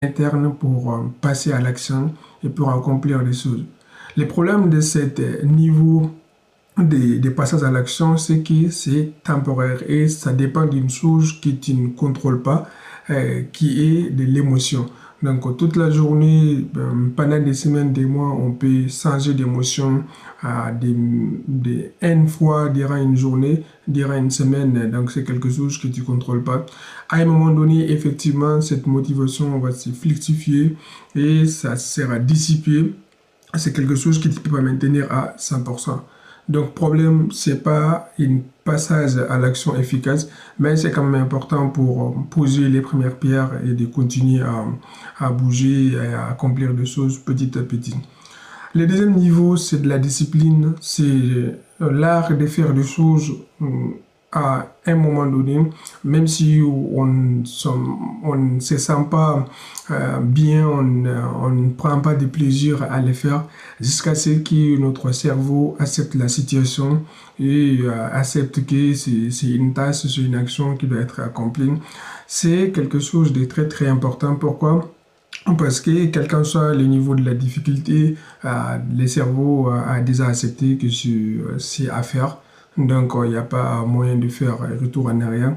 interne pour passer à l'action et pour accomplir les choses. Le problème de ce niveau des passages à l'action, c'est que c'est temporaire et ça dépend d'une chose que tu ne contrôles pas, qui est de l'émotion. Donc, toute la journée, pendant des semaines, des mois, on peut changer d'émotion à des N fois durant une journée, durant une semaine. Donc, c'est quelque chose que tu ne contrôles pas. À un moment donné, effectivement, cette motivation va se fluctuer et ça sera dissipé. C'est quelque chose que tu ne peux pas maintenir à 100%. Donc, problème, c'est pas un passage à l'action efficace, mais c'est quand même important pour poser les premières pierres et de continuer à bouger et à accomplir des choses petit à petit. Le deuxième niveau, c'est de la discipline, c'est l'art de faire des choses à un moment donné, même si on ne se sent pas bien, on ne prend pas de plaisir à les faire, jusqu'à ce que notre cerveau accepte la situation et accepte que c'est une tâche, c'est une action qui doit être accomplie. C'est quelque chose de très très important. Pourquoi? Parce que quel qu'en soit le niveau de la difficulté, le cerveau a déjà accepté que c'est à faire. Donc, il n'y a pas moyen de faire retour en arrière.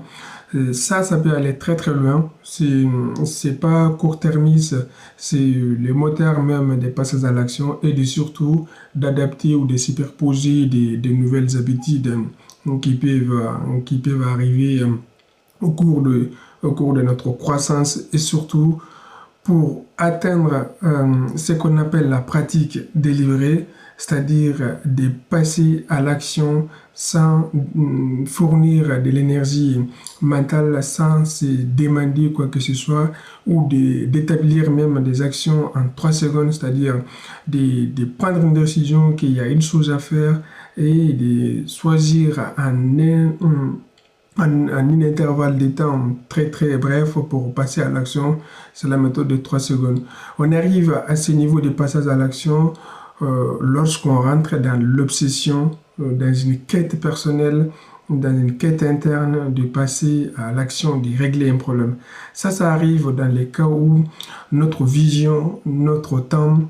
Ça peut aller très très loin. C'est pas court-termiste, c'est le moteur même des passages à l'action et de surtout d'adapter ou de superposer de nouvelles habitudes qui peuvent arriver au cours au cours de notre croissance et surtout pour atteindre ce qu'on appelle la pratique délivrée, c'est-à-dire de passer à l'action sans fournir de l'énergie mentale, sans se demander quoi que ce soit, ou d'établir même des actions en 3 secondes, c'est-à-dire de prendre une décision qu'il y a une chose à faire et de choisir en un intervalle de temps très très bref pour passer à l'action. C'est la méthode de 3 secondes. On arrive à ce niveau de passage à l'action lorsqu'on rentre dans l'obsession, dans une quête personnelle, dans une quête interne de passer à l'action, de régler un problème. Ça arrive dans les cas où notre vision, notre temps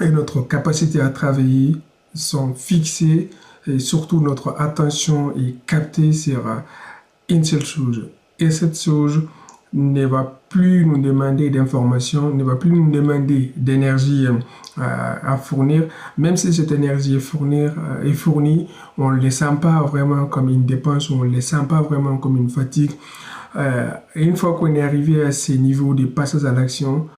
et notre capacité à travailler sont fixés et surtout notre attention est captée sur une seule chose. Et cette chose ne va plus nous demander d'informations, ne va plus nous demander d'énergie à fournir. Même si cette énergie est fournie, on ne le sent pas vraiment comme une dépense, on ne le sent pas vraiment comme une fatigue. Et une fois qu'on est arrivé à ces niveaux de passage à l'action,